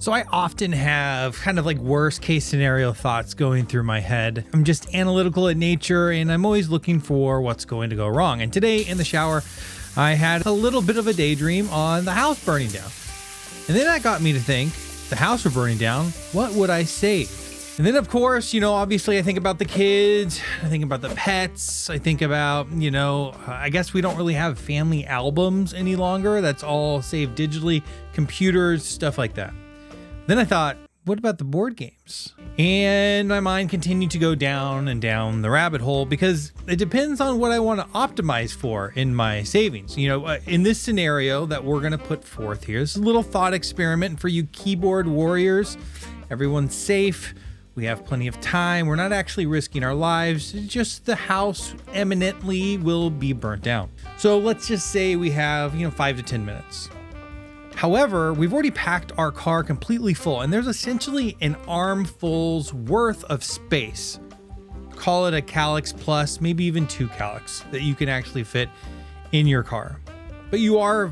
So I often have kind of like worst case scenario thoughts going through my head. I'm just analytical at nature and I'm always looking for what's going to go wrong. And today in the shower, I had a little bit of a daydream on the house burning down. And then that got me to think, the house were burning down, what would I save? And then, of course, obviously I think about the kids, I think about the pets, I think about, I guess we don't really have family albums any longer. That's all saved digitally, computers, stuff like that. Then I thought, what about the board games? And my mind continued to go down and down the rabbit hole because it depends on what I want to optimize for in my savings. In this scenario that we're going to put forth here, this is a little thought experiment for you keyboard warriors. Everyone's safe. We have plenty of time. We're not actually risking our lives. Just the house eminently will be burnt down. So let's just say we have, 5 to 10 minutes. However, we've already packed our car completely full and there's essentially an armful's worth of space. Call it a Calyx plus, maybe even 2 Calyx that you can actually fit in your car. But you are,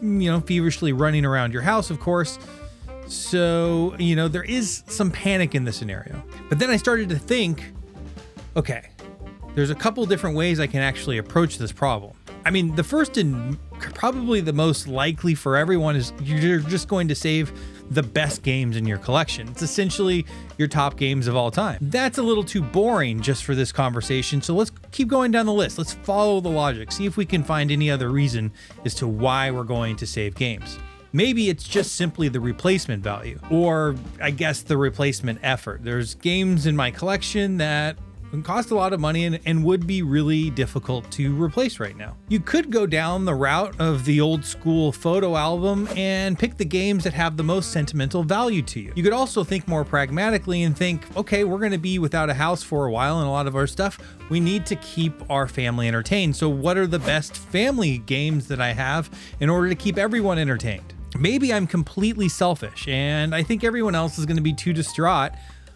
feverishly running around your house, of course. So, there is some panic in the scenario. But then I started to think, okay, there's a couple different ways I can actually approach this problem. I mean, the first and probably the most likely for everyone is you're just going to save the best games in your collection. It's essentially your top games of all time. That's a little too boring just for this conversation. So let's keep going down the list. Let's follow the logic, see if we can find any other reason as to why we're going to save games. Maybe it's just simply the replacement value, or I guess the replacement effort. There's games in my collection that cost a lot of money and would be really difficult to replace right now. You could go down the route of the old school photo album and pick the games that have the most sentimental value to you. You could also think more pragmatically and think, okay, we're going to be without a house for a while and a lot of our stuff. We need to keep our family entertained. So what are the best family games that I have in order to keep everyone entertained? Maybe I'm completely selfish and I think everyone else is going to be too distraught,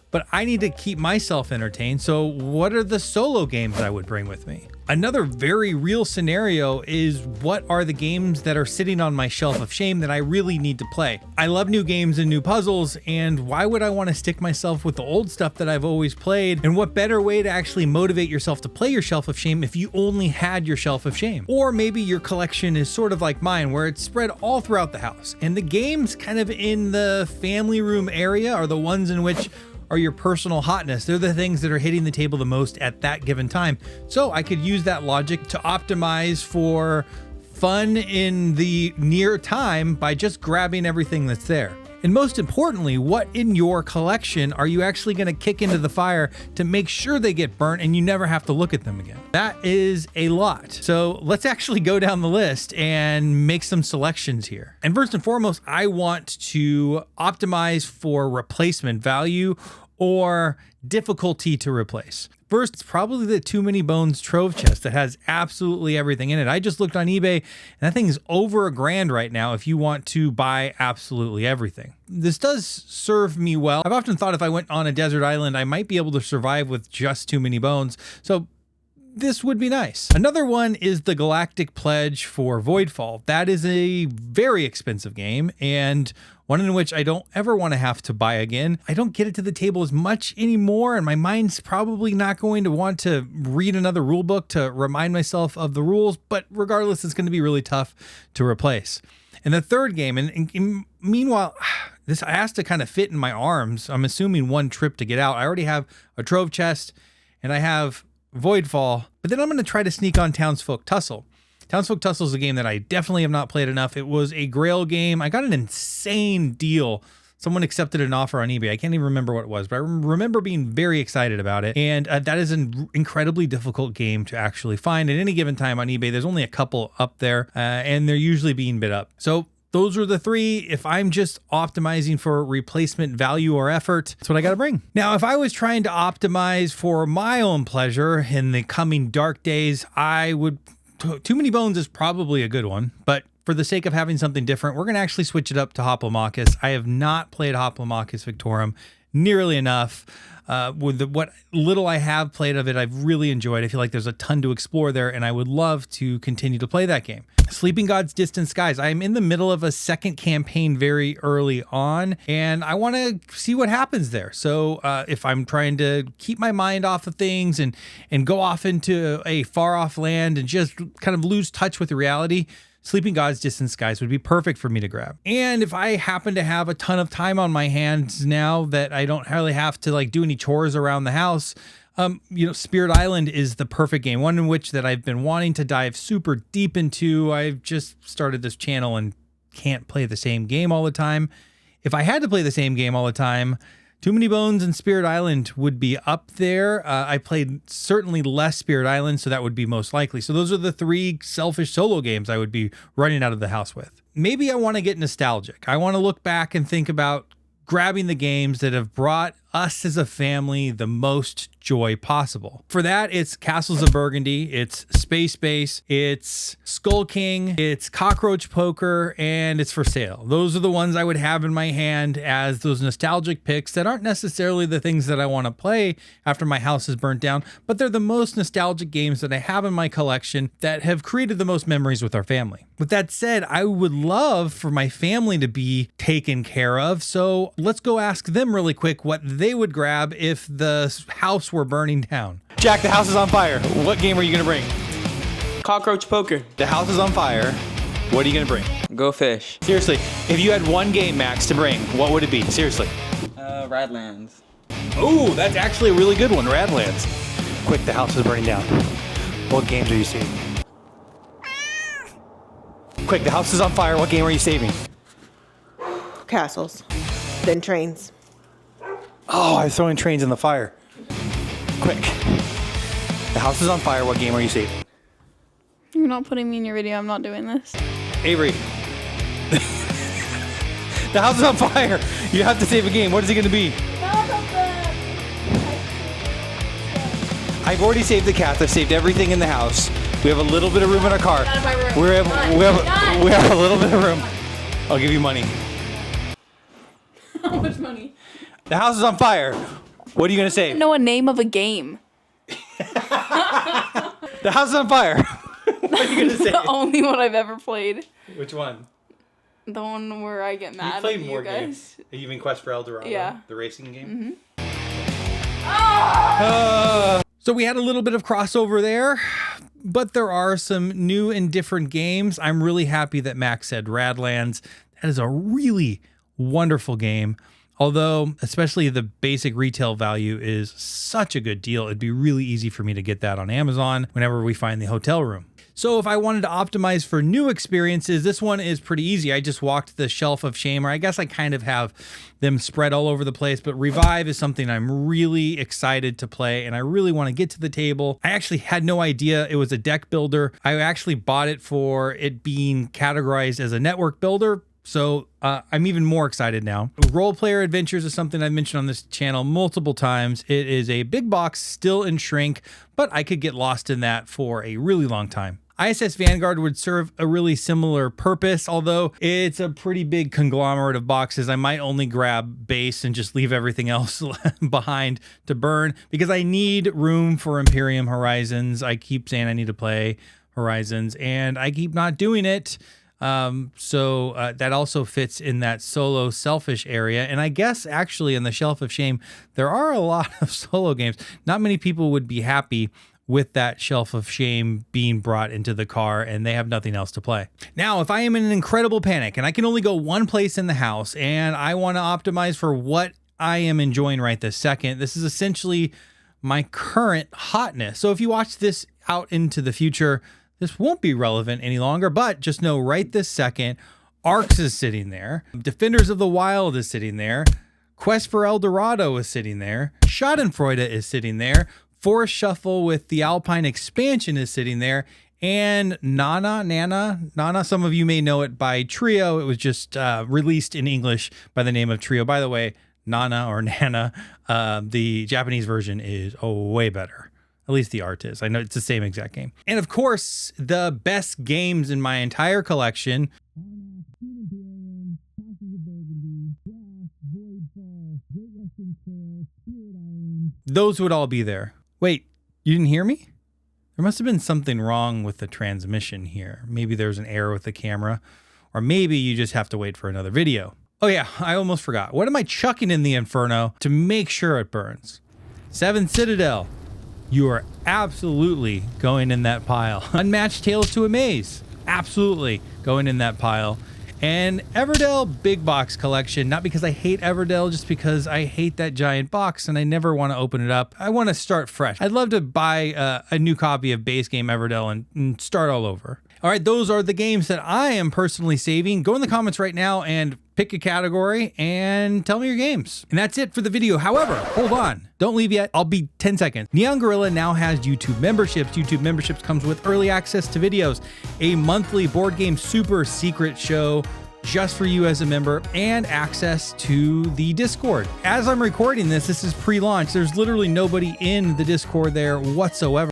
but I need to keep myself entertained. So what are the solo games I would bring with me? Another very real scenario is what are the games that are sitting on my shelf of shame that I really need to play? I love new games and new puzzles, and why would I want to stick myself with the old stuff that I've always played? And what better way to actually motivate yourself to play your shelf of shame if you only had your shelf of shame? Or maybe your collection is sort of like mine, where it's spread all throughout the house, and the games kind of in the family room area are the ones in which are your personal hotness. They're the things that are hitting the table the most at that given time. So I could use that logic to optimize for fun in the near time by just grabbing everything that's there. And most importantly, what in your collection are you actually going to kick into the fire to make sure they get burnt and you never have to look at them again? That is a lot. So let's actually go down the list and make some selections here. And first and foremost, I want to optimize for replacement value or difficulty to replace. First, it's probably the Too Many Bones Trove Chest that has absolutely everything in it. I just looked on eBay and that thing's over $1,000 right now if you want to buy absolutely everything. This does serve me well. I've often thought if I went on a desert island, I might be able to survive with just Too Many Bones. So this would be nice. Another one is the Galactic Pledge for Voidfall. That is a very expensive game and one in which I don't ever want to have to buy again. I don't get it to the table as much anymore, and my mind's probably not going to want to read another rule book to remind myself of the rules, but regardless, it's going to be really tough to replace. And the third game, and meanwhile, this has to kind of fit in my arms. I'm assuming one trip to get out. I already have a Trove Chest, and I have Voidfall, but then I'm going to try to sneak on Townsfolk Tussle. Townsfolk Tussle is a game that I definitely have not played enough. It was a Grail game. I got an insane deal. Someone accepted an offer on eBay. I can't even remember what it was, but I remember being very excited about it. And that is an incredibly difficult game to actually find at any given time on eBay. There's only a couple up there, and they're usually being bid up. So those are the three. If I'm just optimizing for replacement value or effort, that's what I got to bring. Now, if I was trying to optimize for my own pleasure in the coming dark days, I would... Too Many Bones is probably a good one, but for the sake of having something different, we're going to actually switch it up to Hoplomachus. I have not played Hoplomachus Victorum, nearly enough. With what little I have played of it, I've really enjoyed. I feel like there's a ton to explore there, and I would love to continue to play that game. Sleeping Gods Distant Skies. I'm in the middle of a second campaign very early on, and I want to see what happens there. So if I'm trying to keep my mind off of things and go off into a far off land and just kind of lose touch with reality, Sleeping Gods Distant Skies would be perfect for me to grab. And if I happen to have a ton of time on my hands now that I don't really have to like do any chores around the house, Spirit Island is the perfect game, one in which that I've been wanting to dive super deep into. I've just started this channel and can't play the same game all the time. If I had to play the same game all the time, Too Many Bones and Spirit Island would be up there. I played certainly less Spirit Island, so that would be most likely. So those are the 3 selfish solo games I would be running out of the house with. Maybe I want to get nostalgic. I want to look back and think about grabbing the games that have brought us as a family the most joy possible. For that, it's Castles of Burgundy, it's Space Base, it's Skull King, it's Cockroach Poker, and it's For Sale. Those are the ones I would have in my hand as those nostalgic picks that aren't necessarily the things that I want to play after my house is burnt down, but they're the most nostalgic games that I have in my collection that have created the most memories with our family. With that said, I would love for my family to be taken care of, so let's go ask them really quick what they would grab if the house were burning down. Jack, the house is on fire. What game are you gonna bring? Cockroach Poker. The house is on fire. What are you gonna bring? Go fish. Seriously, if you had one game, Max, to bring, what would it be? Seriously. Radlands. Oh, that's actually a really good one, Radlands. Quick, the house is burning down. What games are you saving? Quick, the house is on fire. What game are you saving? Castles, then trains. Oh, I'm throwing trains in the fire. Quick. The house is on fire. What game are you saving? You're not putting me in your video. I'm not doing this. Avery. The house is on fire. You have to save a game. What is it going to be? I've already saved the cats. I've saved everything in the house. We have a little bit of room in our car. Out of my room. We have a little bit of room. I'll give you money. How much money? The house is on fire. What are you going to save? I know a name of a game. The house is on fire. What are you going to save? The only one I've ever played. Which one? The one where I get mad You at played you more guys. games. You mean Quest for El Dorado? Yeah. The racing game? Mm-hmm. So we had a little bit of crossover there, but there are some new and different games. I'm really happy that Max said Radlands. That is a really wonderful game. Although, especially the basic retail value is such a good deal, it'd be really easy for me to get that on Amazon whenever we find the hotel room. So if I wanted to optimize for new experiences, this one is pretty easy. I just walked the Shelf of Shame, or I guess I kind of have them spread all over the place, but Revive is something I'm really excited to play, and I really want to get to the table. I actually had no idea it was a deck builder. I actually bought it for it being categorized as a network builder, so I'm even more excited now. Role Player Adventures is something I've mentioned on this channel multiple times. It is a big box, still in shrink, but I could get lost in that for a really long time. ISS Vanguard would serve a really similar purpose, although it's a pretty big conglomerate of boxes. I might only grab base and just leave everything else behind to burn because I need room for Imperium Horizons. I keep saying I need to play Horizons and I keep not doing it. So that also fits in that solo selfish area. And I guess actually in the Shelf of Shame, there are a lot of solo games. Not many people would be happy with that Shelf of Shame being brought into the car and they have nothing else to play. Now, if I am in an incredible panic and I can only go one place in the house and I want to optimize for what I am enjoying right this second, this is essentially my current hotness. So if you watch this out into the future, this won't be relevant any longer, but just know right this second, Arcs is sitting there. Defenders of the Wild is sitting there. Quest for El Dorado is sitting there. Schadenfreude is sitting there. Forest Shuffle with the Alpine expansion is sitting there. And Nana, some of you may know it by Trio. It was just released in English by the name of Trio. By the way, Nana or Nana, the Japanese version is way better. At least the art is. I know it's the same exact game. And of course, the best games in my entire collection. Great Western Those would all be there. Wait, you didn't hear me? There must have been something wrong with the transmission here. Maybe there's an error with the camera, or maybe you just have to wait for another video. Oh yeah, I almost forgot. What am I chucking in the Inferno to make sure it burns? 7 Citadel. You are absolutely going in that pile. Unmatched Tales to Amaze. Absolutely going in that pile. And Everdell Big Box Collection, not because I hate Everdell, just because I hate that giant box and I never want to open it up. I want to start fresh. I'd love to buy a new copy of base game Everdell and start all over. All right, those are the games that I am personally saving. Go in the comments right now and pick a category and tell me your games. And that's it for the video. However, hold on. Don't leave yet. I'll be 10 seconds. Neon Gorilla now has YouTube memberships. YouTube memberships comes with early access to videos, a monthly board game super secret show just for you as a member, and access to the Discord. As I'm recording this is pre-launch. There's literally nobody in the Discord there whatsoever.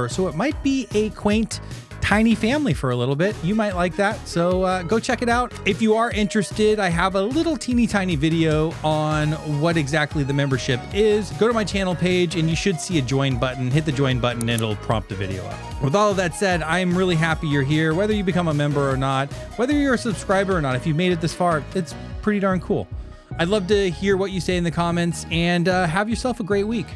So it might be a quaint, tiny family for a little bit. You might like that. So go check it out. If you are interested, I have a little teeny tiny video on what exactly the membership is. Go to my channel page and you should see a join button. Hit the join button and it'll prompt the video up. With all of that said, I'm really happy you're here, whether you become a member or not, whether you're a subscriber or not. If you've made it this far, it's pretty darn cool. I'd love to hear what you say in the comments, and have yourself a great week.